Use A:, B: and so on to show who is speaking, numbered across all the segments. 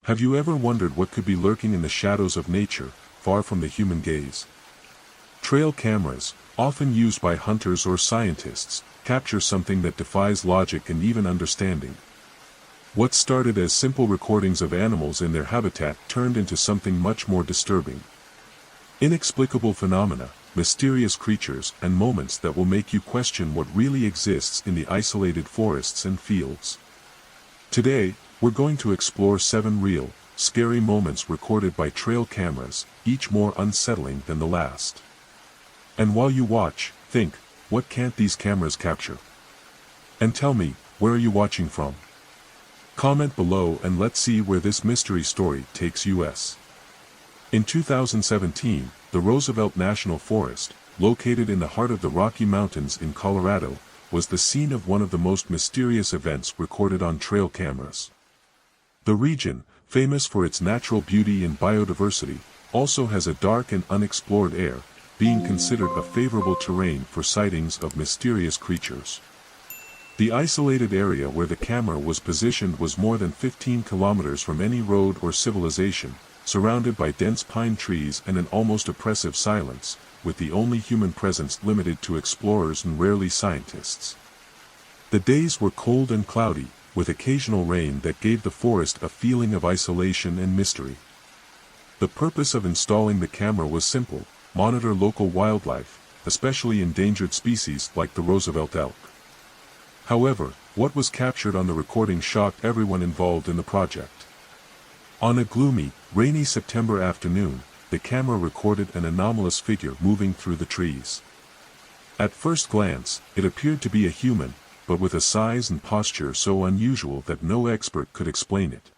A: Have you ever wondered what could be lurking in the shadows of nature, far from the human gaze? Trail cameras, often used by hunters or scientists, capture something that defies logic and even understanding. What started as simple recordings of animals in their habitat turned into something much more disturbing. Inexplicable phenomena, mysterious creatures, and moments that will make you question what really exists in the isolated forests and fields. Today, we're going to explore 7 real, scary moments recorded by trail cameras, each more unsettling than the last. And while you watch, think, what can't these cameras capture? And tell me, where are you watching from? Comment below and let's see where this mystery story takes us. In 2017, the Roosevelt National Forest, located in the heart of the Rocky Mountains in Colorado, was the scene of one of the most mysterious events recorded on trail cameras. The region, famous for its natural beauty and biodiversity, also has a dark and unexplored air, being considered a favorable terrain for sightings of mysterious creatures. The isolated area where the camera was positioned was more than 15 kilometers from any road or civilization, surrounded by dense pine trees and an almost oppressive silence, with the only human presence limited to explorers and rarely scientists. The days were cold and cloudy, with occasional rain that gave the forest a feeling of isolation and mystery. The purpose of installing the camera was simple: monitor local wildlife, especially endangered species like the Roosevelt elk. However, what was captured on the recording shocked everyone involved in the project. On a gloomy, rainy September afternoon, the camera recorded an anomalous figure moving through the trees. At first glance, it appeared to be a human, but with a size and posture so unusual that no expert could explain it.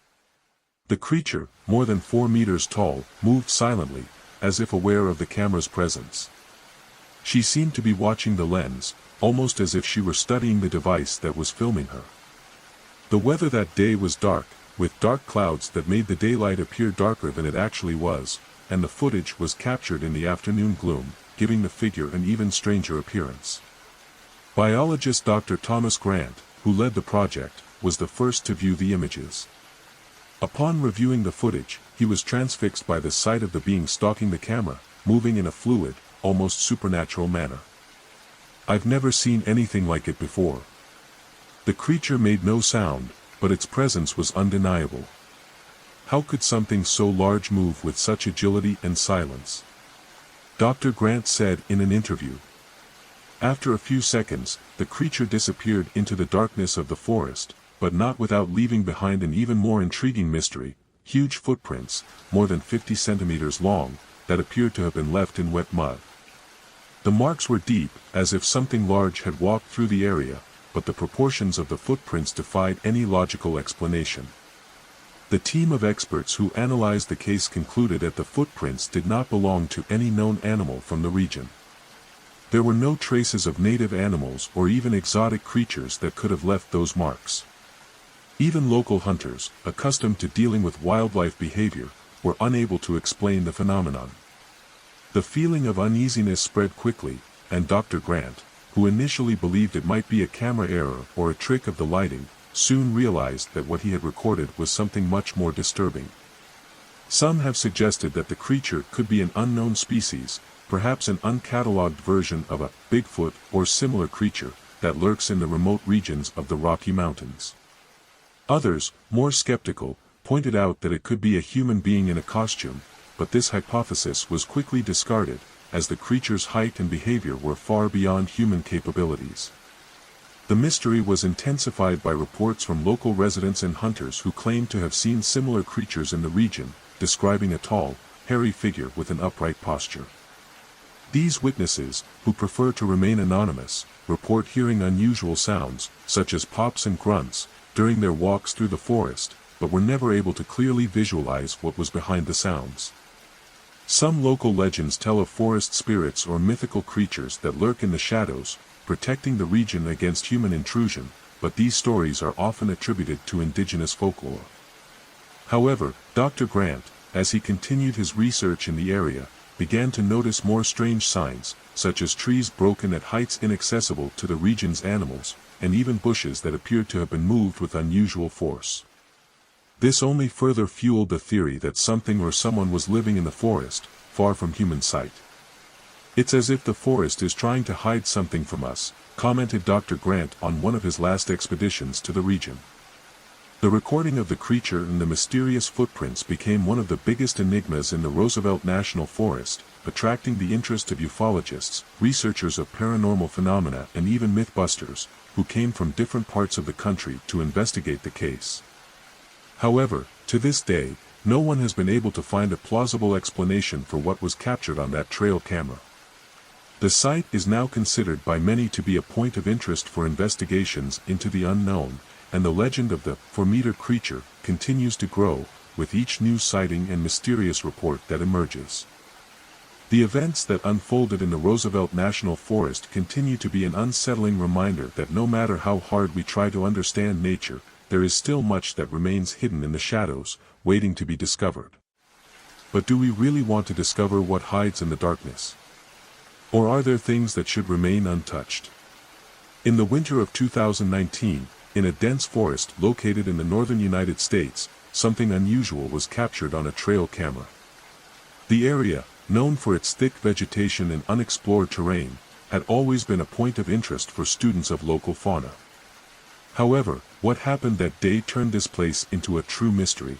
A: The creature, more than 4 meters tall, moved silently, as if aware of the camera's presence. She seemed to be watching the lens, almost as if she were studying the device that was filming her. The weather that day was dark, with dark clouds that made the daylight appear darker than it actually was, and the footage was captured in the afternoon gloom, giving the figure an even stranger appearance. Biologist Dr. Thomas Grant, who led the project, was the first to view the images. Upon reviewing the footage, he was transfixed by the sight of the being stalking the camera, moving in a fluid, almost supernatural manner. "I've never seen anything like it before." The creature made no sound, but its presence was undeniable. How could something so large move with such agility and silence? Dr. Grant said in an interview. After a few seconds, the creature disappeared into the darkness of the forest, but not without leaving behind an even more intriguing mystery: huge footprints, more than 50 centimeters long, that appeared to have been left in wet mud. The marks were deep, as if something large had walked through the area, but the proportions of the footprints defied any logical explanation. The team of experts who analyzed the case concluded that the footprints did not belong to any known animal from the region. There were no traces of native animals or even exotic creatures that could have left those marks. Even local hunters, accustomed to dealing with wildlife behavior, were unable to explain the phenomenon. The feeling of uneasiness spread quickly, and Dr. Grant, who initially believed it might be a camera error or a trick of the lighting, soon realized that what he had recorded was something much more disturbing. Some have suggested that the creature could be an unknown species, perhaps an uncatalogued version of a Bigfoot or similar creature that lurks in the remote regions of the Rocky Mountains. Others, more skeptical, pointed out that it could be a human being in a costume, but this hypothesis was quickly discarded, as the creature's height and behavior were far beyond human capabilities. The mystery was intensified by reports from local residents and hunters who claimed to have seen similar creatures in the region, describing a tall, hairy figure with an upright posture. These witnesses, who prefer to remain anonymous, report hearing unusual sounds, such as pops and grunts, during their walks through the forest, but were never able to clearly visualize what was behind the sounds. Some local legends tell of forest spirits or mythical creatures that lurk in the shadows, protecting the region against human intrusion, but these stories are often attributed to indigenous folklore. However, Dr. Grant, as he continued his research in the area, began to notice more strange signs, such as trees broken at heights inaccessible to the region's animals, and even bushes that appeared to have been moved with unusual force. This only further fueled the theory that something or someone was living in the forest, far from human sight. "It's as if the forest is trying to hide something from us," commented Dr. Grant on one of his last expeditions to the region. The recording of the creature and the mysterious footprints became one of the biggest enigmas in the Roosevelt National Forest, attracting the interest of ufologists, researchers of paranormal phenomena and even mythbusters, who came from different parts of the country to investigate the case. However, to this day, no one has been able to find a plausible explanation for what was captured on that trail camera. The site is now considered by many to be a point of interest for investigations into the unknown, and the legend of the 4-meter creature continues to grow, with each new sighting and mysterious report that emerges. The events that unfolded in the Roosevelt National Forest continue to be an unsettling reminder that no matter how hard we try to understand nature, there is still much that remains hidden in the shadows, waiting to be discovered. But do we really want to discover what hides in the darkness? Or are there things that should remain untouched? In the winter of 2019, in a dense forest located in the northern United States, something unusual was captured on a trail camera. The area, known for its thick vegetation and unexplored terrain, had always been a point of interest for students of local fauna. However, what happened that day turned this place into a true mystery.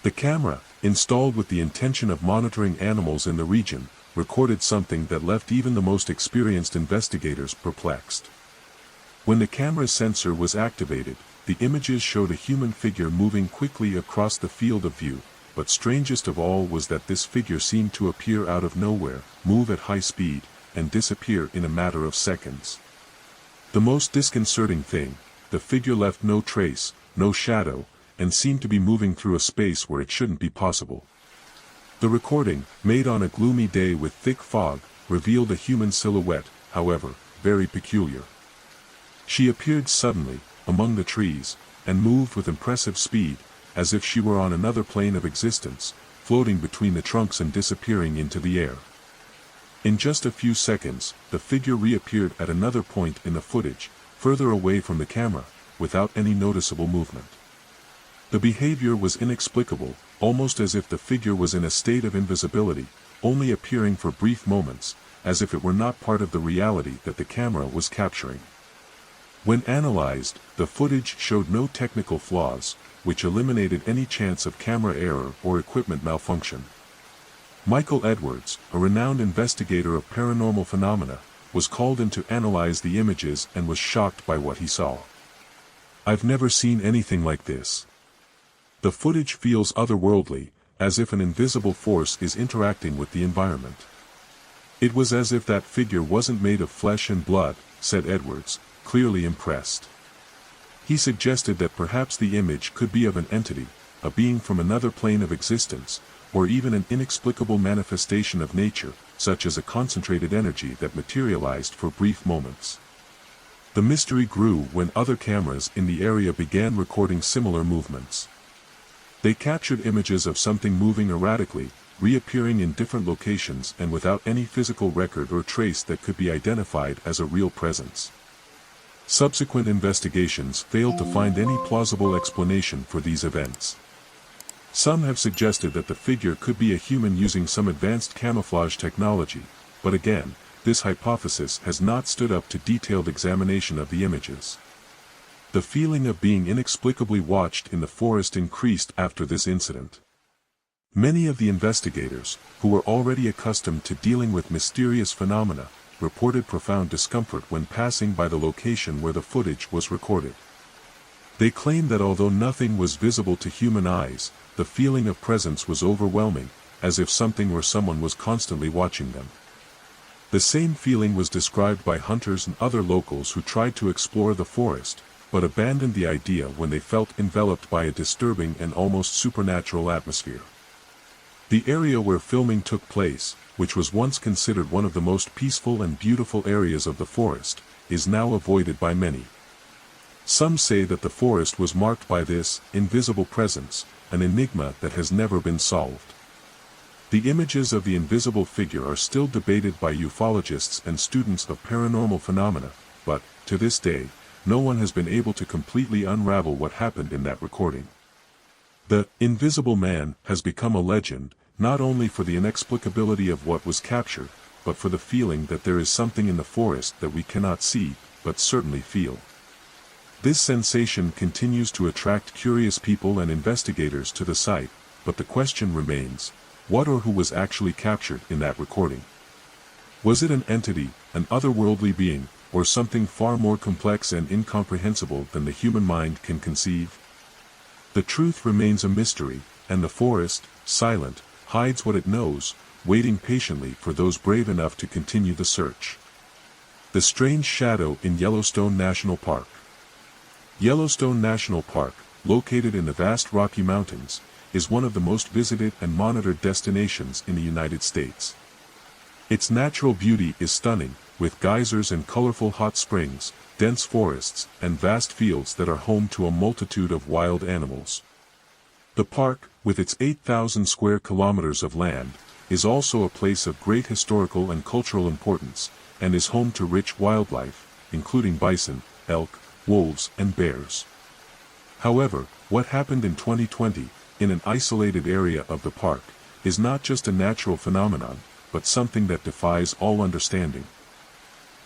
A: The camera, installed with the intention of monitoring animals in the region, recorded something that left even the most experienced investigators perplexed. When the camera's sensor was activated, the images showed a human figure moving quickly across the field of view, but strangest of all was that this figure seemed to appear out of nowhere, move at high speed, and disappear in a matter of seconds. The most disconcerting thing, the figure left no trace, no shadow, and seemed to be moving through a space where it shouldn't be possible. The recording, made on a gloomy day with thick fog, revealed a human silhouette, however, very peculiar. She appeared suddenly, among the trees, and moved with impressive speed, as if she were on another plane of existence, floating between the trunks and disappearing into the air. In just a few seconds, the figure reappeared at another point in the footage, further away from the camera, without any noticeable movement. The behavior was inexplicable, almost as if the figure was in a state of invisibility, only appearing for brief moments, as if it were not part of the reality that the camera was capturing. When analyzed, the footage showed no technical flaws, which eliminated any chance of camera error or equipment malfunction. Michael Edwards, a renowned investigator of paranormal phenomena, was called in to analyze the images and was shocked by what he saw. "I've never seen anything like this. The footage feels otherworldly, as if an invisible force is interacting with the environment. It was as if that figure wasn't made of flesh and blood," said Edwards, clearly impressed. He suggested that perhaps the image could be of an entity, a being from another plane of existence, or even an inexplicable manifestation of nature, such as a concentrated energy that materialized for brief moments. The mystery grew when other cameras in the area began recording similar movements. They captured images of something moving erratically, reappearing in different locations and without any physical record or trace that could be identified as a real presence. Subsequent investigations failed to find any plausible explanation for these events. Some have suggested that the figure could be a human using some advanced camouflage technology, but again, this hypothesis has not stood up to detailed examination of the images. The feeling of being inexplicably watched in the forest increased after this incident. Many of the investigators, who were already accustomed to dealing with mysterious phenomena, reported profound discomfort when passing by the location where the footage was recorded. They claimed that although nothing was visible to human eyes, the feeling of presence was overwhelming, as if something or someone was constantly watching them. The same feeling was described by hunters and other locals who tried to explore the forest, but abandoned the idea when they felt enveloped by a disturbing and almost supernatural atmosphere. The area where filming took place, which was once considered one of the most peaceful and beautiful areas of the forest, is now avoided by many. Some say that the forest was marked by this invisible presence, an enigma that has never been solved. The images of the invisible figure are still debated by ufologists and students of paranormal phenomena, but, to this day, no one has been able to completely unravel what happened in that recording. The invisible man has become a legend, not only for the inexplicability of what was captured, but for the feeling that there is something in the forest that we cannot see, but certainly feel. This sensation continues to attract curious people and investigators to the site, but the question remains, what or who was actually captured in that recording? Was it an entity, an otherworldly being, or something far more complex and incomprehensible than the human mind can conceive? The truth remains a mystery, and the forest, silent, hides what it knows, waiting patiently for those brave enough to continue the search. The strange shadow in Yellowstone National Park. Yellowstone National Park, located in the vast Rocky Mountains, is one of the most visited and monitored destinations in the United States. Its natural beauty is stunning, with geysers and colorful hot springs, dense forests, and vast fields that are home to a multitude of wild animals. The park, with its 8,000 square kilometers of land, is also a place of great historical and cultural importance, and is home to rich wildlife, including bison, elk, wolves, and bears. However, what happened in 2020, in an isolated area of the park, is not just a natural phenomenon, but something that defies all understanding.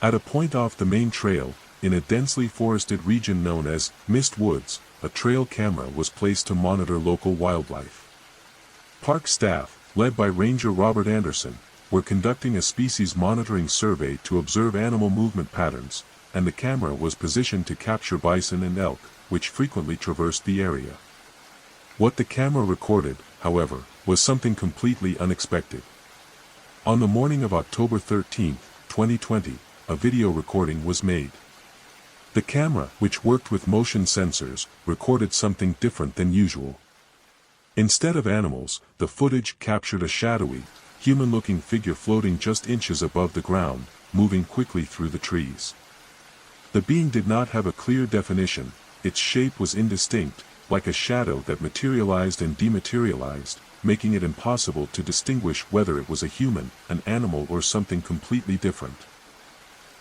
A: At a point off the main trail, in a densely forested region known as Mist Woods, a trail camera was placed to monitor local wildlife. Park staff, led by Ranger Robert Anderson, were conducting a species monitoring survey to observe animal movement patterns, and the camera was positioned to capture bison and elk, which frequently traversed the area. What the camera recorded, however, was something completely unexpected. On the morning of October 13, 2020, a video recording was made. The camera, which worked with motion sensors, recorded something different than usual. Instead of animals, the footage captured a shadowy, human-looking figure floating just inches above the ground, moving quickly through the trees. The being did not have a clear definition, its shape was indistinct, like a shadow that materialized and dematerialized, making it impossible to distinguish whether it was a human, an animal, or something completely different.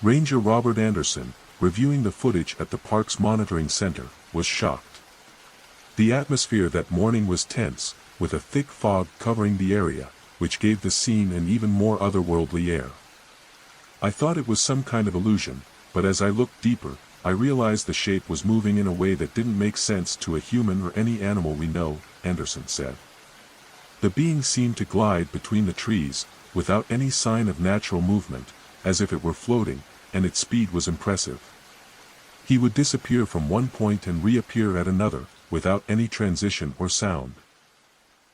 A: Ranger Robert Anderson, reviewing the footage at the park's monitoring center, was shocked. The atmosphere that morning was tense, with a thick fog covering the area, which gave the scene an even more otherworldly air. I thought it was some kind of illusion, but as I looked deeper, I realized the shape was moving in a way that didn't make sense to a human or any animal we know, Anderson said. The being seemed to glide between the trees, without any sign of natural movement, as if it were floating, and its speed was impressive. He would disappear from one point and reappear at another, without any transition or sound.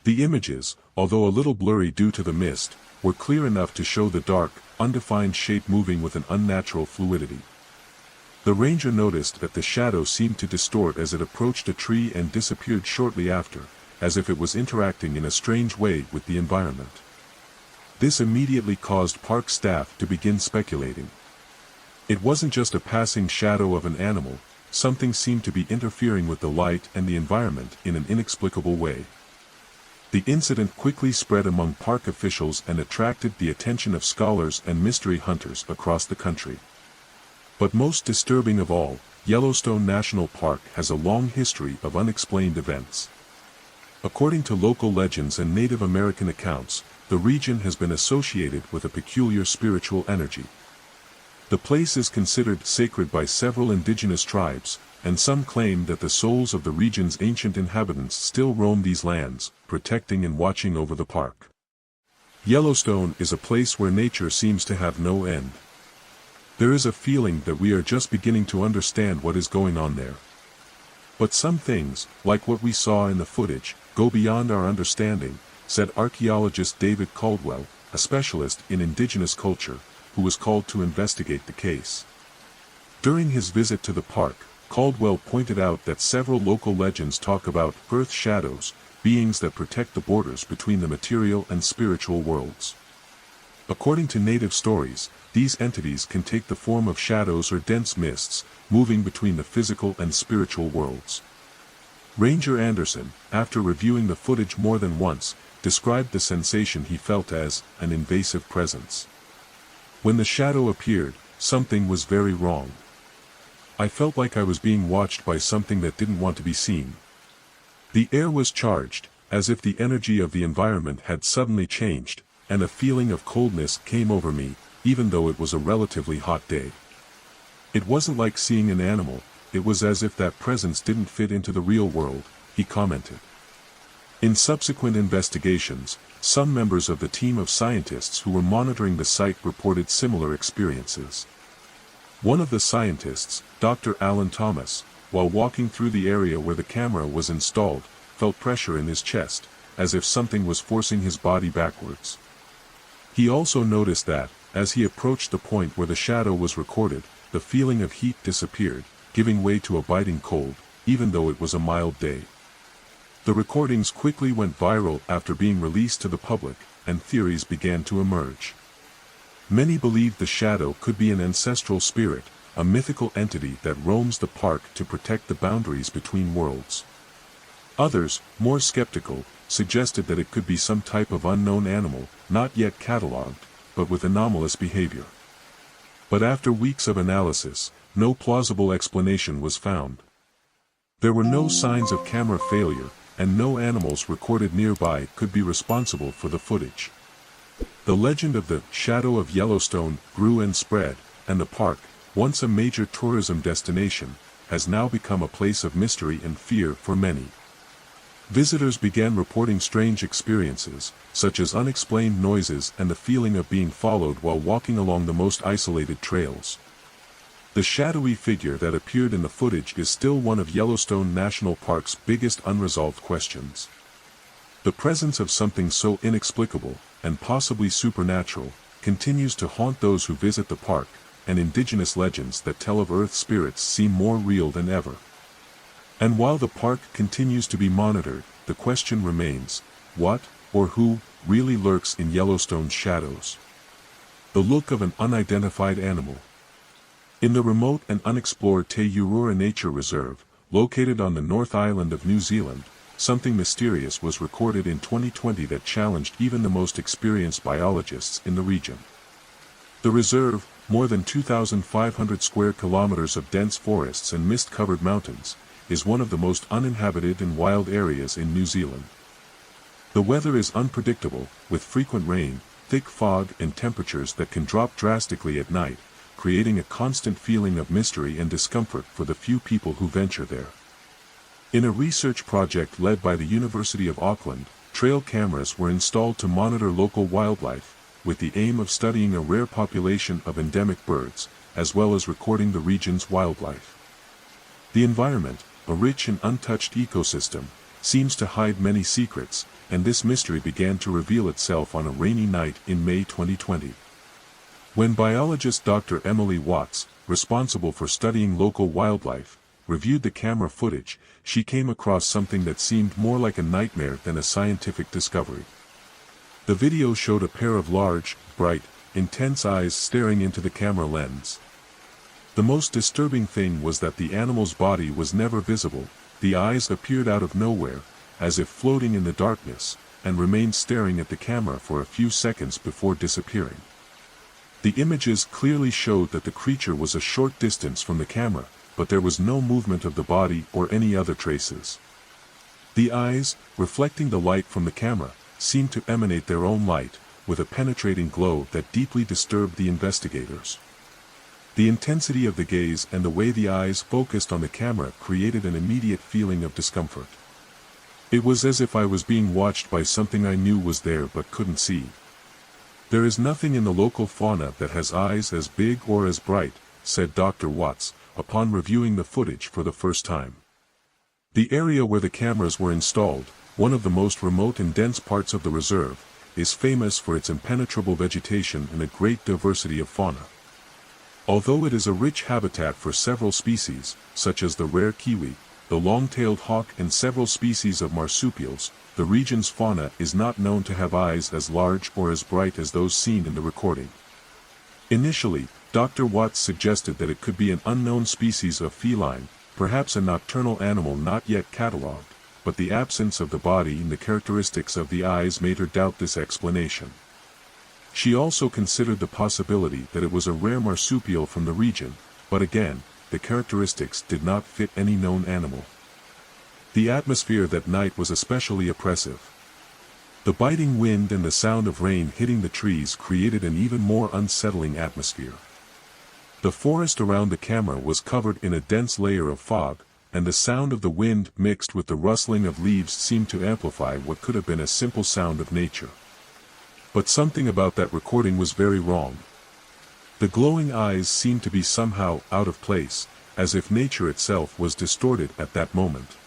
A: The images, although a little blurry due to the mist, were clear enough to show the dark, undefined shape moving with an unnatural fluidity. The ranger noticed that the shadow seemed to distort as it approached a tree and disappeared shortly after, as if it was interacting in a strange way with the environment. This immediately caused park staff to begin speculating. It wasn't just a passing shadow of an animal, something seemed to be interfering with the light and the environment in an inexplicable way. The incident quickly spread among park officials and attracted the attention of scholars and mystery hunters across the country. But most disturbing of all, Yellowstone National Park has a long history of unexplained events. According to local legends and Native American accounts, the region has been associated with a peculiar spiritual energy. The place is considered sacred by several indigenous tribes, and some claim that the souls of the region's ancient inhabitants still roam these lands, protecting and watching over the park. Yellowstone is a place where nature seems to have no end. There is a feeling that we are just beginning to understand what is going on there. But some things, like what we saw in the footage, go beyond our understanding, said archaeologist David Caldwell, a specialist in indigenous culture, who was called to investigate the case. During his visit to the park, Caldwell pointed out that several local legends talk about earth shadows, beings that protect the borders between the material and spiritual worlds. According to native stories, these entities can take the form of shadows or dense mists, moving between the physical and spiritual worlds. Ranger Anderson, after reviewing the footage more than once, described the sensation he felt as an invasive presence. When the shadow appeared, something was very wrong. I felt like I was being watched by something that didn't want to be seen. The air was charged, as if the energy of the environment had suddenly changed, and a feeling of coldness came over me, even though it was a relatively hot day. It wasn't like seeing an animal, it was as if that presence didn't fit into the real world, he commented. In subsequent investigations, some members of the team of scientists who were monitoring the site reported similar experiences. One of the scientists, Dr. Alan Thomas, while walking through the area where the camera was installed, felt pressure in his chest, as if something was forcing his body backwards. He also noticed that, as he approached the point where the shadow was recorded, the feeling of heat disappeared, giving way to a biting cold, even though it was a mild day. The recordings quickly went viral after being released to the public, and theories began to emerge. Many believed the shadow could be an ancestral spirit, a mythical entity that roams the park to protect the boundaries between worlds. Others, more skeptical, suggested that it could be some type of unknown animal, not yet catalogued, but with anomalous behavior. But after weeks of analysis, no plausible explanation was found. There were no signs of camera failure, and no animals recorded nearby could be responsible for the footage. The legend of the Shadow of Yellowstone grew and spread, and the park, once a major tourism destination, has now become a place of mystery and fear for many. Visitors began reporting strange experiences, such as unexplained noises and the feeling of being followed while walking along the most isolated trails. The shadowy figure that appeared in the footage is still one of Yellowstone National Park's biggest unresolved questions. The presence of something so inexplicable, and possibly supernatural, continues to haunt those who visit the park, and indigenous legends that tell of Earth spirits seem more real than ever. And while the park continues to be monitored, the question remains, what, or who, really lurks in Yellowstone's shadows? The look of an unidentified animal. In the remote and unexplored Te Urura Nature Reserve, located on the North Island of New Zealand, something mysterious was recorded in 2020 that challenged even the most experienced biologists in the region. The reserve, more than 2,500 square kilometers of dense forests and mist-covered mountains, is one of the most uninhabited and wild areas in New Zealand. The weather is unpredictable, with frequent rain, thick fog and temperatures that can drop drastically at night, creating a constant feeling of mystery and discomfort for the few people who venture there. In a research project led by the University of Auckland, trail cameras were installed to monitor local wildlife, with the aim of studying a rare population of endemic birds, as well as recording the region's wildlife. The environment, a rich and untouched ecosystem, seems to hide many secrets, and this mystery began to reveal itself on a rainy night in May 2020. When biologist Dr. Emily Watts, responsible for studying local wildlife, reviewed the camera footage, she came across something that seemed more like a nightmare than a scientific discovery. The video showed a pair of large, bright, intense eyes staring into the camera lens. The most disturbing thing was that the animal's body was never visible. The eyes appeared out of nowhere, as if floating in the darkness, and remained staring at the camera for a few seconds before disappearing. The images clearly showed that the creature was a short distance from the camera, but there was no movement of the body or any other traces. The eyes, reflecting the light from the camera, seemed to emanate their own light, with a penetrating glow that deeply disturbed the investigators. The intensity of the gaze and the way the eyes focused on the camera created an immediate feeling of discomfort. It was as if I was being watched by something I knew was there but couldn't see. There is nothing in the local fauna that has eyes as big or as bright, said Dr. Watts, upon reviewing the footage for the first time. The area where the cameras were installed, one of the most remote and dense parts of the reserve, is famous for its impenetrable vegetation and a great diversity of fauna. Although it is a rich habitat for several species, such as the rare kiwi, the long-tailed hawk and several species of marsupials, the region's fauna is not known to have eyes as large or as bright as those seen in the recording. Initially, Dr. Watts suggested that it could be an unknown species of feline, perhaps a nocturnal animal not yet catalogued, but the absence of the body and the characteristics of the eyes made her doubt this explanation. She also considered the possibility that it was a rare marsupial from the region, but again, the characteristics did not fit any known animal. The atmosphere that night was especially oppressive. The biting wind and the sound of rain hitting the trees created an even more unsettling atmosphere. The forest around the camera was covered in a dense layer of fog, and the sound of the wind mixed with the rustling of leaves seemed to amplify what could have been a simple sound of nature. But something about that recording was very wrong. The glowing eyes seemed to be somehow out of place, as if nature itself was distorted at that moment.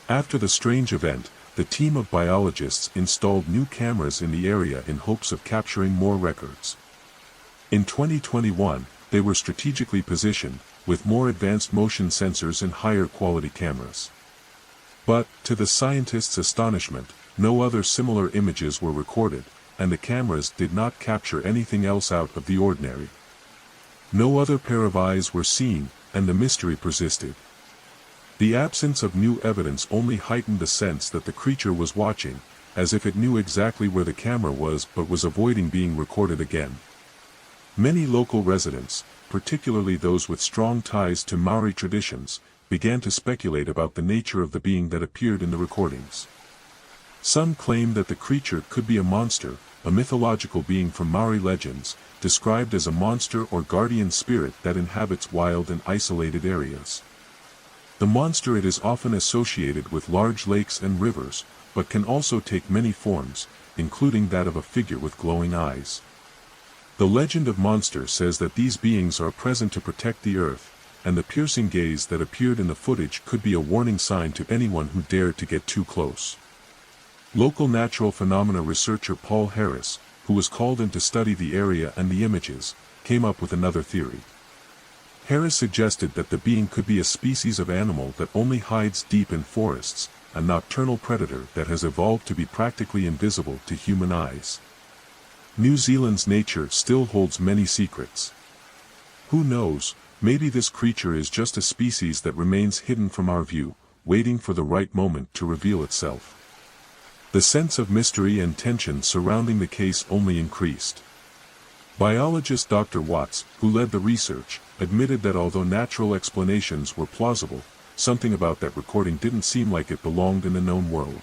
A: After the strange event, the team of biologists installed new cameras in the area in hopes of capturing more records. In 2021, they were strategically positioned, with more advanced motion sensors and higher quality cameras. But, to the scientists' astonishment, no other similar images were recorded, and the cameras did not capture anything else out of the ordinary. No other pair of eyes were seen, and the mystery persisted. The absence of new evidence only heightened the sense that the creature was watching, as if it knew exactly where the camera was but was avoiding being recorded again. Many local residents, particularly those with strong ties to Maori traditions, began to speculate about the nature of the being that appeared in the recordings. Some claimed that the creature could be a monster, a mythological being from Maori legends, described as a monster or guardian spirit that inhabits wild and isolated areas. The monster it is often associated with large lakes and rivers, but can also take many forms, including that of a figure with glowing eyes. The legend of monster says that these beings are present to protect the earth, and the piercing gaze that appeared in the footage could be a warning sign to anyone who dared to get too close. Local natural phenomena researcher Paul Harris, who was called in to study the area and the images, came up with another theory. Harris suggested that the being could be a species of animal that only hides deep in forests, a nocturnal predator that has evolved to be practically invisible to human eyes. New Zealand's nature still holds many secrets. Who knows, maybe this creature is just a species that remains hidden from our view, waiting for the right moment to reveal itself. The sense of mystery and tension surrounding the case only increased. Biologist Dr. Watts, who led the research, admitted that although natural explanations were plausible, something about that recording didn't seem like it belonged in the known world.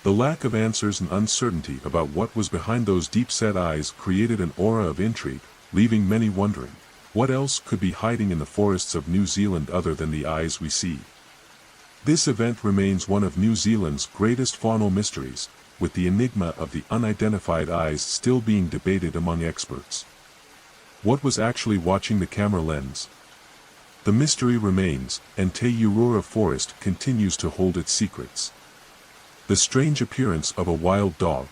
A: The lack of answers and uncertainty about what was behind those deep-set eyes created an aura of intrigue, leaving many wondering, what else could be hiding in the forests of New Zealand other than the eyes we see? This event remains one of New Zealand's greatest faunal mysteries, with the enigma of the unidentified eyes still being debated among experts. What was actually watching the camera lens? The mystery remains, and Te Urora Forest continues to hold its secrets. The strange appearance of a wild dog.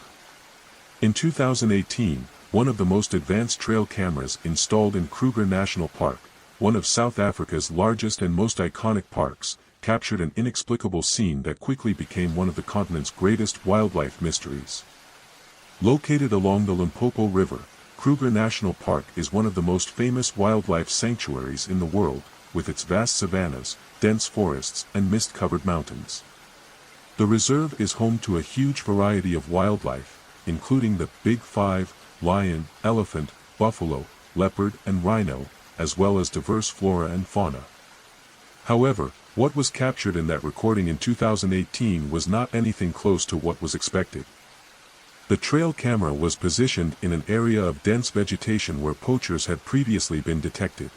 A: In 2018, one of the most advanced trail cameras installed in Kruger National Park, one of South Africa's largest and most iconic parks, captured an inexplicable scene that quickly became one of the continent's greatest wildlife mysteries. Located along the Limpopo River, Kruger National Park is one of the most famous wildlife sanctuaries in the world, with its vast savannas, dense forests, and mist-covered mountains. The reserve is home to a huge variety of wildlife, including the Big Five, lion, elephant, buffalo, leopard, and rhino, as well as diverse flora and fauna. However, what was captured in that recording in 2018 was not anything close to what was expected. The trail camera was positioned in an area of dense vegetation where poachers had previously been detected.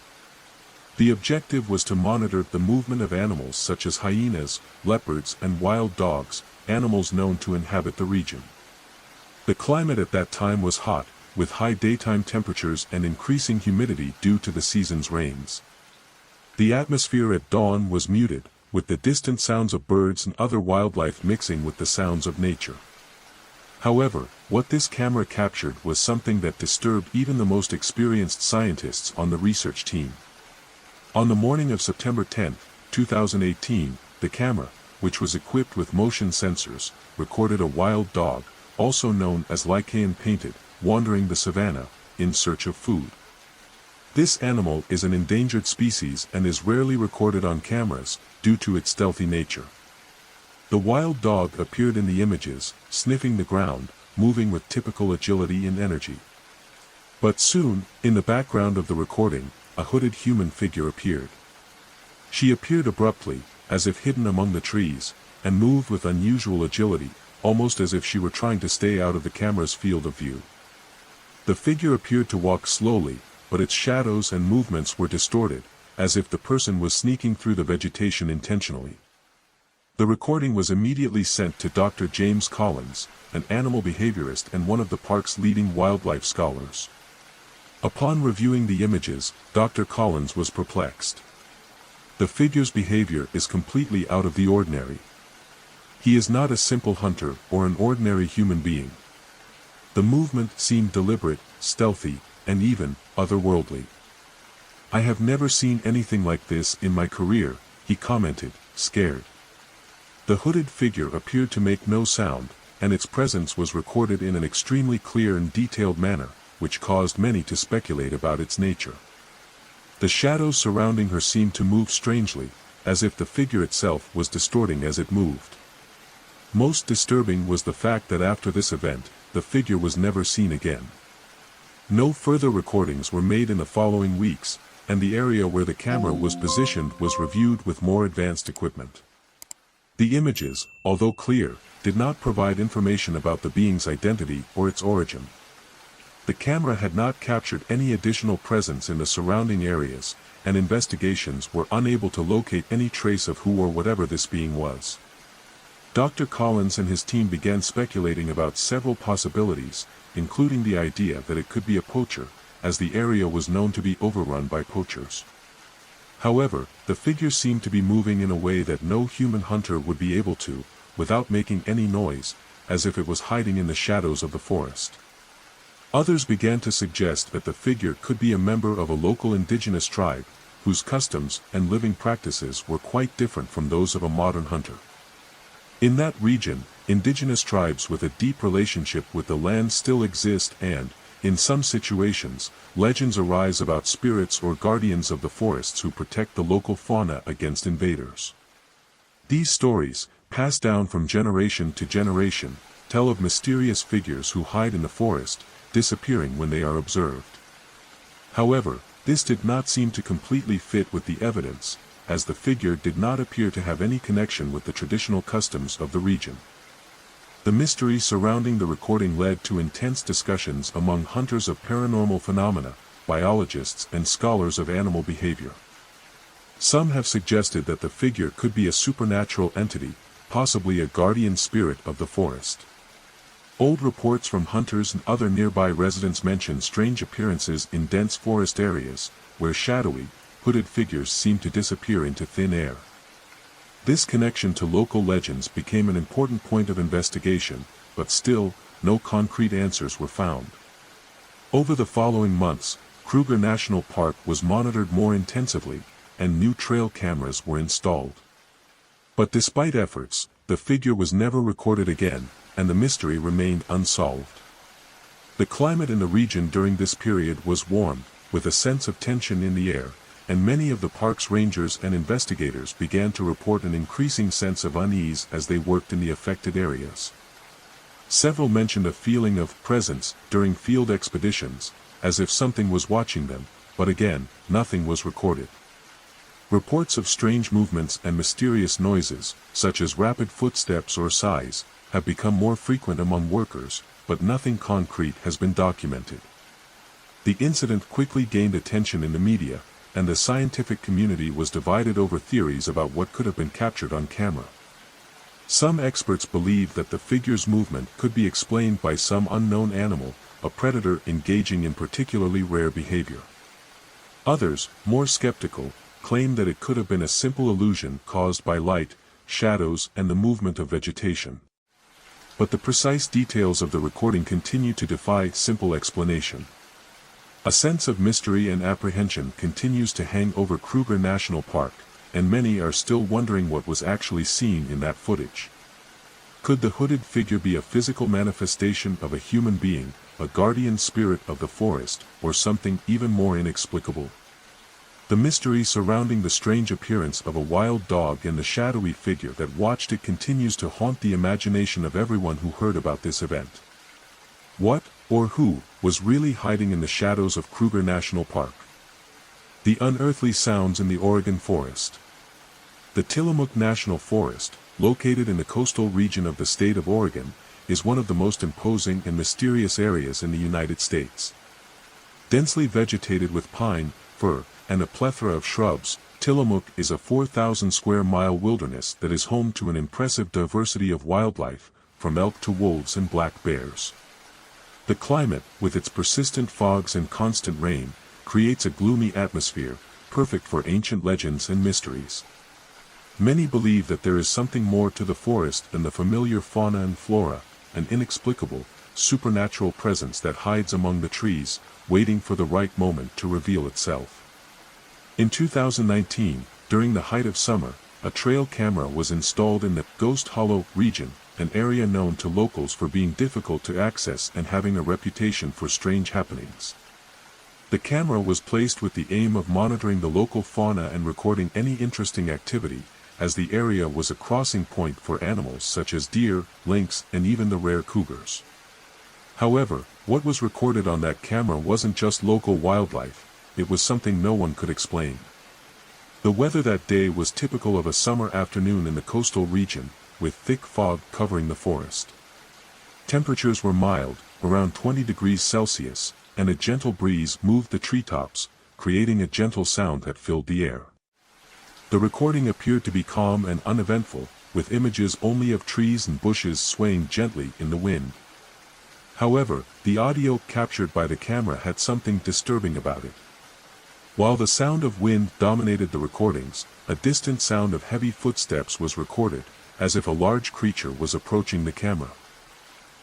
A: The objective was to monitor the movement of animals such as hyenas, leopards, and wild dogs, animals known to inhabit the region. The climate at that time was hot, with high daytime temperatures and increasing humidity due to the season's rains. The atmosphere at dawn was muted, with the distant sounds of birds and other wildlife mixing with the sounds of nature. However, what this camera captured was something that disturbed even the most experienced scientists on the research team. On the morning of September 10, 2018, the camera, which was equipped with motion sensors, recorded a wild dog, also known as Lycaon painted, wandering the savanna, in search of food. This animal is an endangered species and is rarely recorded on cameras, due to its stealthy nature. The wild dog appeared in the images, sniffing the ground, moving with typical agility and energy. But soon, in the background of the recording, a hooded human figure appeared. She appeared abruptly, as if hidden among the trees, and moved with unusual agility, almost as if she were trying to stay out of the camera's field of view. The figure appeared to walk slowly, but its shadows and movements were distorted, as if the person was sneaking through the vegetation intentionally. The recording was immediately sent to Dr. James Collins, an animal behaviorist and one of the park's leading wildlife scholars. Upon reviewing the images, Dr. Collins was perplexed. The figure's behavior is completely out of the ordinary. He is not a simple hunter or an ordinary human being. The movement seemed deliberate, stealthy, and even otherworldly. "I have never seen anything like this in my career," he commented, scared. The hooded figure appeared to make no sound, and its presence was recorded in an extremely clear and detailed manner, which caused many to speculate about its nature. The shadows surrounding her seemed to move strangely, as if the figure itself was distorting as it moved. Most disturbing was the fact that after this event, the figure was never seen again. No further recordings were made in the following weeks, and the area where the camera was positioned was reviewed with more advanced equipment. The images, although clear, did not provide information about the being's identity or its origin. The camera had not captured any additional presence in the surrounding areas, and investigations were unable to locate any trace of who or whatever this being was. Dr. Collins and his team began speculating about several possibilities, including the idea that it could be a poacher, as the area was known to be overrun by poachers. However, the figure seemed to be moving in a way that no human hunter would be able to, without making any noise, as if it was hiding in the shadows of the forest. Others began to suggest that the figure could be a member of a local indigenous tribe, whose customs and living practices were quite different from those of a modern hunter. In that region, indigenous tribes with a deep relationship with the land still exist and, in some situations, legends arise about spirits or guardians of the forests who protect the local fauna against invaders. These stories, passed down from generation to generation, tell of mysterious figures who hide in the forest, disappearing when they are observed. However, this did not seem to completely fit with the evidence, as the figure did not appear to have any connection with the traditional customs of the region. The mystery surrounding the recording led to intense discussions among hunters of paranormal phenomena, biologists and scholars of animal behavior. Some have suggested that the figure could be a supernatural entity, possibly a guardian spirit of the forest. Old reports from hunters and other nearby residents mention strange appearances in dense forest areas, where shadowy, hooded figures seem to disappear into thin air. This connection to local legends became an important point of investigation, but still, no concrete answers were found. Over the following months, Kruger National Park was monitored more intensively, and new trail cameras were installed. But despite efforts, the figure was never recorded again, and the mystery remained unsolved. The climate in the region during this period was warm, with a sense of tension in the air, and many of the park's rangers and investigators began to report an increasing sense of unease as they worked in the affected areas. Several mentioned a feeling of presence during field expeditions, as if something was watching them, but again, nothing was recorded. Reports of strange movements and mysterious noises, such as rapid footsteps or sighs, have become more frequent among workers, but nothing concrete has been documented. The incident quickly gained attention in the media, and the scientific community was divided over theories about what could have been captured on camera. Some experts believe that the figure's movement could be explained by some unknown animal, a predator engaging in particularly rare behavior. Others, more skeptical, claim that it could have been a simple illusion caused by light, shadows and the movement of vegetation. But the precise details of the recording continue to defy simple explanation. A sense of mystery and apprehension continues to hang over Kruger National Park, and many are still wondering what was actually seen in that footage. Could the hooded figure be a physical manifestation of a human being, a guardian spirit of the forest, or something even more inexplicable? The mystery surrounding the strange appearance of a wild dog and the shadowy figure that watched it continues to haunt the imagination of everyone who heard about this event. What, or who, was really hiding in the shadows of Kruger National Park? The unearthly sounds in the Oregon forest. The Tillamook National Forest, located in the coastal region of the state of Oregon, is one of the most imposing and mysterious areas in the United States. Densely vegetated with pine, fir, and a plethora of shrubs, Tillamook is a 4,000-square-mile wilderness that is home to an impressive diversity of wildlife, from elk to wolves and black bears. The climate, with its persistent fogs and constant rain, creates a gloomy atmosphere, perfect for ancient legends and mysteries. Many believe that there is something more to the forest than the familiar fauna and flora, an inexplicable, supernatural presence that hides among the trees, waiting for the right moment to reveal itself. In 2019, during the height of summer, a trail camera was installed in the Ghost Hollow region, an area known to locals for being difficult to access and having a reputation for strange happenings. The camera was placed with the aim of monitoring the local fauna and recording any interesting activity, as the area was a crossing point for animals such as deer, lynx, and even the rare cougars. However, what was recorded on that camera wasn't just local wildlife, it was something no one could explain. The weather that day was typical of a summer afternoon in the coastal region, with thick fog covering the forest. Temperatures were mild, around 20 degrees Celsius, and a gentle breeze moved the treetops, creating a gentle sound that filled the air. The recording appeared to be calm and uneventful, with images only of trees and bushes swaying gently in the wind. However, the audio captured by the camera had something disturbing about it. While the sound of wind dominated the recordings, a distant sound of heavy footsteps was recorded, as if a large creature was approaching the camera.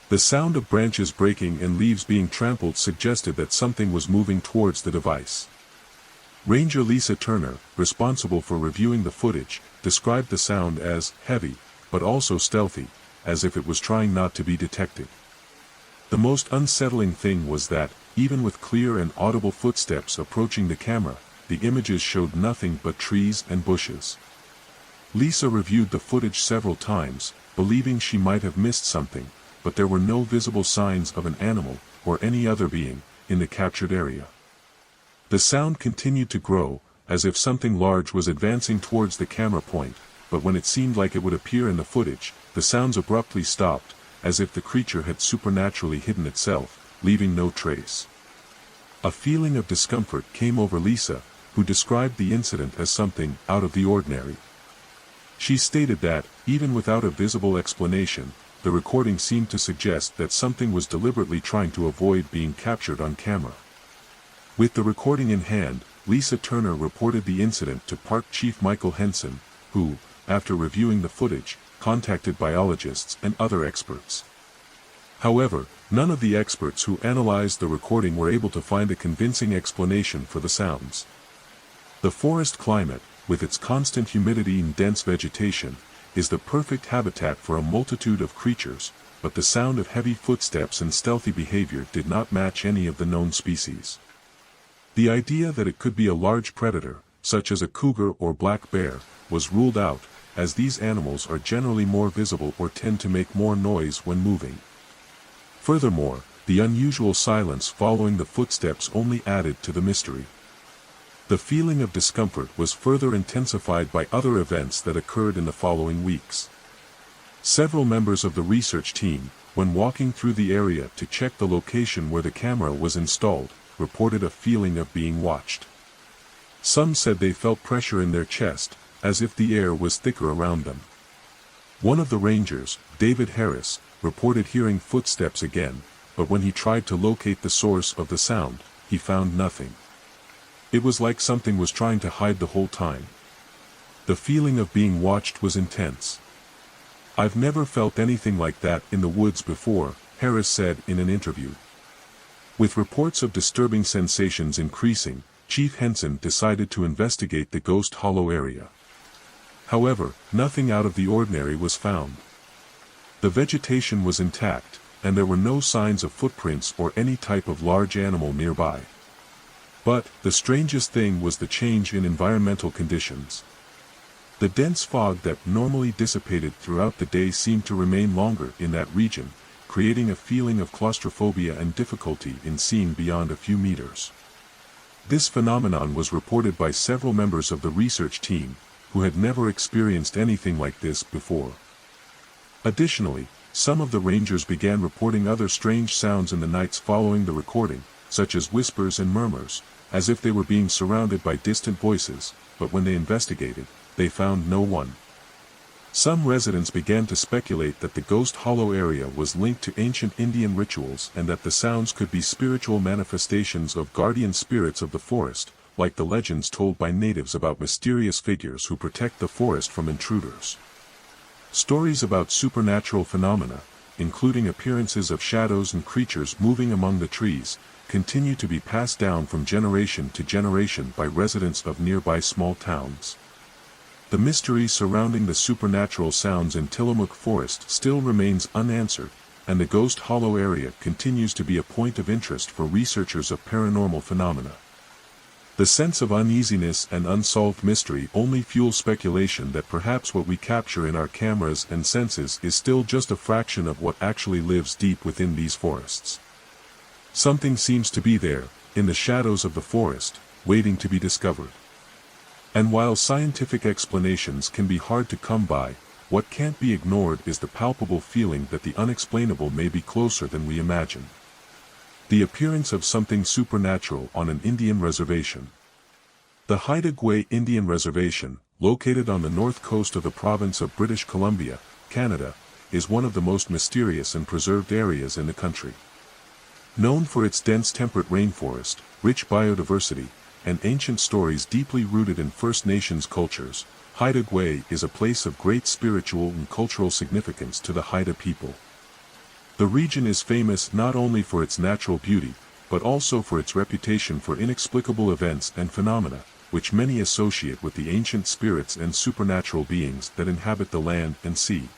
A: The sound of branches breaking and leaves being trampled suggested that something was moving towards the device. Ranger Lisa Turner, responsible for reviewing the footage, described the sound as heavy, but also stealthy, as if it was trying not to be detected. The most unsettling thing was that, even with clear and audible footsteps approaching the camera, the images showed nothing but trees and bushes. Lisa reviewed the footage several times, believing she might have missed something, but there were no visible signs of an animal, or any other being, in the captured area. The sound continued to grow, as if something large was advancing towards the camera point, but when it seemed like it would appear in the footage, the sounds abruptly stopped, as if the creature had supernaturally hidden itself, leaving no trace. A feeling of discomfort came over Lisa, who described the incident as something out of the ordinary. She stated that, even without a visible explanation, the recording seemed to suggest that something was deliberately trying to avoid being captured on camera. With the recording in hand, Lisa Turner reported the incident to Park Chief Michael Henson, who, after reviewing the footage, contacted biologists and other experts. However, none of the experts who analyzed the recording were able to find a convincing explanation for the sounds. The forest climate, with its constant humidity and dense vegetation, is the perfect habitat for a multitude of creatures, but the sound of heavy footsteps and stealthy behavior did not match any of the known species. The idea that it could be a large predator, such as a cougar or black bear, was ruled out, as these animals are generally more visible or tend to make more noise when moving. Furthermore, the unusual silence following the footsteps only added to the mystery. The feeling of discomfort was further intensified by other events that occurred in the following weeks. Several members of the research team, when walking through the area to check the location where the camera was installed, reported a feeling of being watched. Some said they felt pressure in their chest, as if the air was thicker around them. One of the rangers, David Harris, reported hearing footsteps again, but when he tried to locate the source of the sound, he found nothing. It was like something was trying to hide the whole time. The feeling of being watched was intense. "I've never felt anything like that in the woods before," Harris said in an interview. With reports of disturbing sensations increasing, Chief Henson decided to investigate the Ghost Hollow area. However, nothing out of the ordinary was found. The vegetation was intact, and there were no signs of footprints or any type of large animal nearby. But, the strangest thing was the change in environmental conditions. The dense fog that normally dissipated throughout the day seemed to remain longer in that region, creating a feeling of claustrophobia and difficulty in seeing beyond a few meters. This phenomenon was reported by several members of the research team, who had never experienced anything like this before. Additionally, some of the rangers began reporting other strange sounds in the nights following the recording, such as whispers and murmurs, as if they were being surrounded by distant voices, but when they investigated, they found no one. Some residents began to speculate that the Ghost Hollow area was linked to ancient Indian rituals and that the sounds could be spiritual manifestations of guardian spirits of the forest, like the legends told by natives about mysterious figures who protect the forest from intruders. Stories about supernatural phenomena, including appearances of shadows and creatures moving among the trees, continue to be passed down from generation to generation by residents of nearby small towns. The mystery surrounding the supernatural sounds in Tillamook Forest still remains unanswered, and the Ghost Hollow area continues to be a point of interest for researchers of paranormal phenomena. The sense of uneasiness and unsolved mystery only fuels speculation that perhaps what we capture in our cameras and senses is still just a fraction of what actually lives deep within these forests. Something seems to be there, in the shadows of the forest, waiting to be discovered. And while scientific explanations can be hard to come by, what can't be ignored is the palpable feeling that the unexplainable may be closer than we imagine. The appearance of something supernatural on an Indian reservation. The Haida Gwaii Indian Reservation, located on the north coast of the province of British Columbia, Canada, is one of the most mysterious and preserved areas in the country. Known for its dense temperate rainforest, rich biodiversity, and ancient stories deeply rooted in First Nations cultures, Haida Gwaii is a place of great spiritual and cultural significance to the Haida people. The region is famous not only for its natural beauty, but also for its reputation for inexplicable events and phenomena, which many associate with the ancient spirits and supernatural beings that inhabit the land and sea.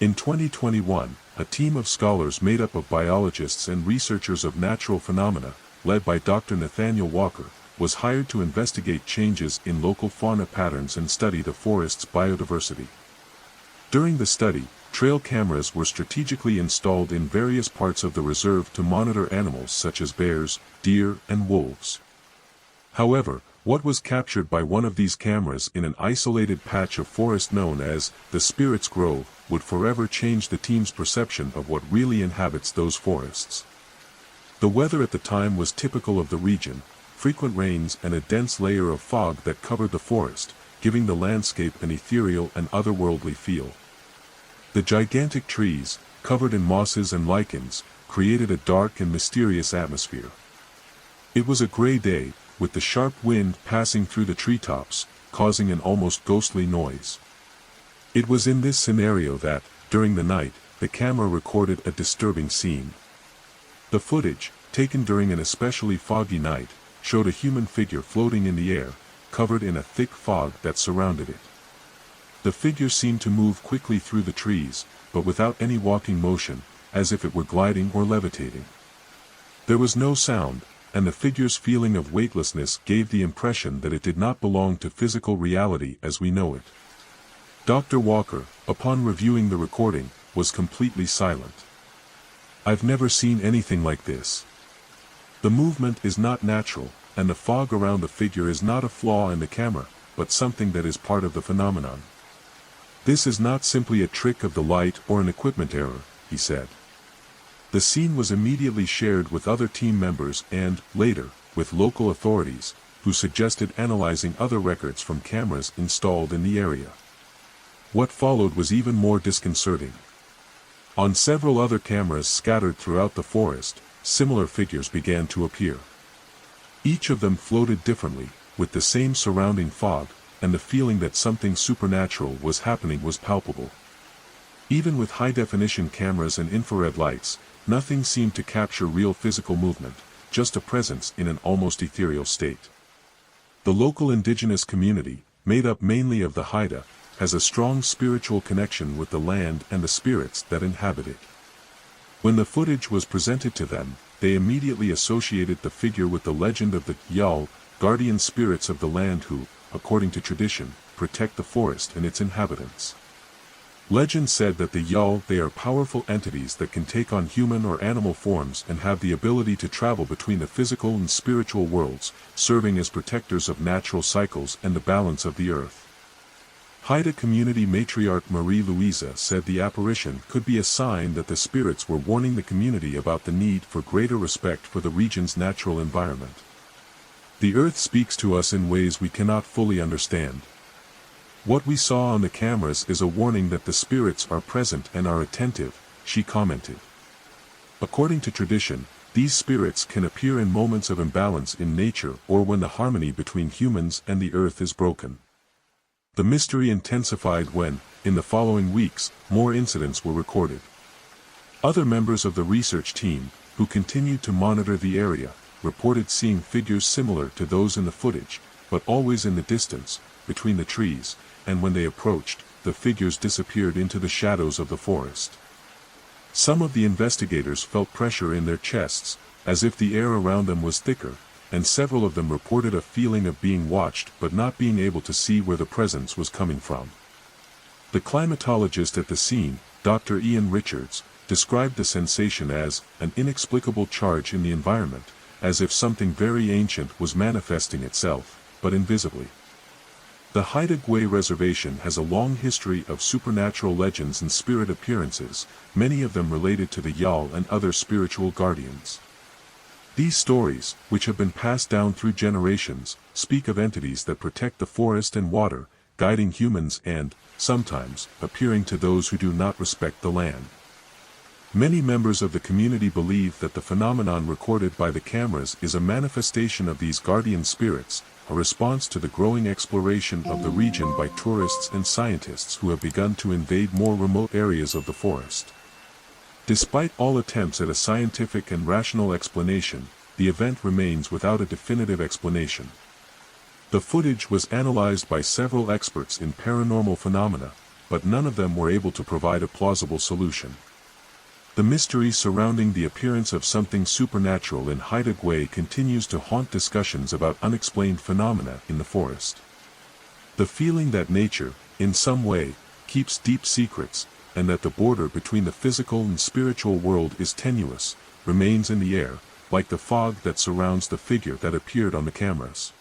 A: In 2021, a team of scholars made up of biologists and researchers of natural phenomena, led by Dr. Nathaniel Walker, was hired to investigate changes in local fauna patterns and study the forest's biodiversity. During the study, trail cameras were strategically installed in various parts of the reserve to monitor animals such as bears, deer, and wolves. However, what was captured by one of these cameras in an isolated patch of forest known as the Spirit's Grove would forever change the team's perception of what really inhabits those forests. The weather at the time was typical of the region, frequent rains and a dense layer of fog that covered the forest, giving the landscape an ethereal and otherworldly feel. The gigantic trees, covered in mosses and lichens, created a dark and mysterious atmosphere. It was a gray day, with the sharp wind passing through the treetops, causing an almost ghostly noise. It was in this scenario that, during the night, the camera recorded a disturbing scene. The footage, taken during an especially foggy night, showed a human figure floating in the air, covered in a thick fog that surrounded it. The figure seemed to move quickly through the trees, but without any walking motion, as if it were gliding or levitating. There was no sound, and the figure's feeling of weightlessness gave the impression that it did not belong to physical reality as we know it. Dr. Walker, upon reviewing the recording, was completely silent. "I've never seen anything like this. The movement is not natural, and the fog around the figure is not a flaw in the camera, but something that is part of the phenomenon. This is not simply a trick of the light or an equipment error," he said. The scene was immediately shared with other team members and, later, with local authorities, who suggested analyzing other records from cameras installed in the area. What followed was even more disconcerting. On several other cameras scattered throughout the forest, similar figures began to appear. Each of them floated differently, with the same surrounding fog, and the feeling that something supernatural was happening was palpable. Even with high-definition cameras and infrared lights, nothing seemed to capture real physical movement, just a presence in an almost ethereal state. The local indigenous community, made up mainly of the Haida, has a strong spiritual connection with the land and the spirits that inhabit it. When the footage was presented to them, they immediately associated the figure with the legend of the Yal, guardian spirits of the land who, according to tradition, protect the forest and its inhabitants. Legend said that the Yal, they are powerful entities that can take on human or animal forms and have the ability to travel between the physical and spiritual worlds, serving as protectors of natural cycles and the balance of the earth. Haida community matriarch Marie-Louisa said the apparition could be a sign that the spirits were warning the community about the need for greater respect for the region's natural environment. The earth speaks to us in ways we cannot fully understand. What we saw on the cameras is a warning that the spirits are present and are attentive, she commented. According to tradition, these spirits can appear in moments of imbalance in nature or when the harmony between humans and the earth is broken. The mystery intensified when, in the following weeks, more incidents were recorded. Other members of the research team, who continued to monitor the area, reported seeing figures similar to those in the footage, but always in the distance, between the trees, and when they approached, the figures disappeared into the shadows of the forest. Some of the investigators felt pressure in their chests, as if the air around them was thicker, and several of them reported a feeling of being watched but not being able to see where the presence was coming from. The climatologist at the scene, Dr. Ian Richards, described the sensation as an inexplicable charge in the environment, as if something very ancient was manifesting itself, but invisibly. The Haida Gwaii Reservation has a long history of supernatural legends and spirit appearances, many of them related to the Yal and other spiritual guardians. These stories, which have been passed down through generations, speak of entities that protect the forest and water, guiding humans and, sometimes, appearing to those who do not respect the land. Many members of the community believe that the phenomenon recorded by the cameras is a manifestation of these guardian spirits, a response to the growing exploration of the region by tourists and scientists who have begun to invade more remote areas of the forest. Despite all attempts at a scientific and rational explanation, the event remains without a definitive explanation. The footage was analyzed by several experts in paranormal phenomena, but none of them were able to provide a plausible solution. The mystery surrounding the appearance of something supernatural in Haida Gwaii continues to haunt discussions about unexplained phenomena in the forest. The feeling that nature, in some way, keeps deep secrets, and that the border between the physical and spiritual world is tenuous, remains in the air, like the fog that surrounds the figure that appeared on the cameras.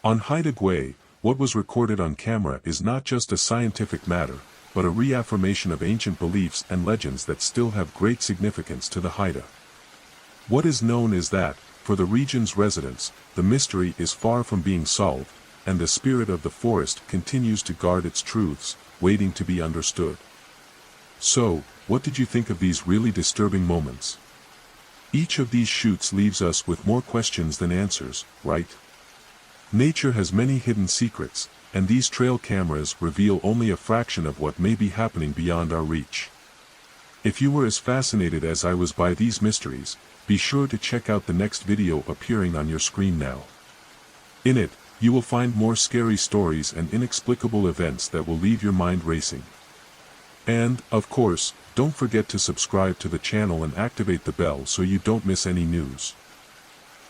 A: On Haida Gwaii, what was recorded on camera is not just a scientific matter, but a reaffirmation of ancient beliefs and legends that still have great significance to the Haida. What is known is that, for the region's residents, the mystery is far from being solved, and the spirit of the forest continues to guard its truths, waiting to be understood. So, what did you think of these really disturbing moments? Each of these shoots leaves us with more questions than answers, right? Nature has many hidden secrets, and these trail cameras reveal only a fraction of what may be happening beyond our reach. If you were as fascinated as I was by these mysteries, be sure to check out the next video appearing on your screen now. In it, you will find more scary stories and inexplicable events that will leave your mind racing. And, of course, don't forget to subscribe to the channel and activate the bell so you don't miss any news.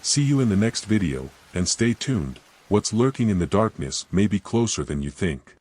A: See you in the next video, and stay tuned. What's lurking in the darkness may be closer than you think.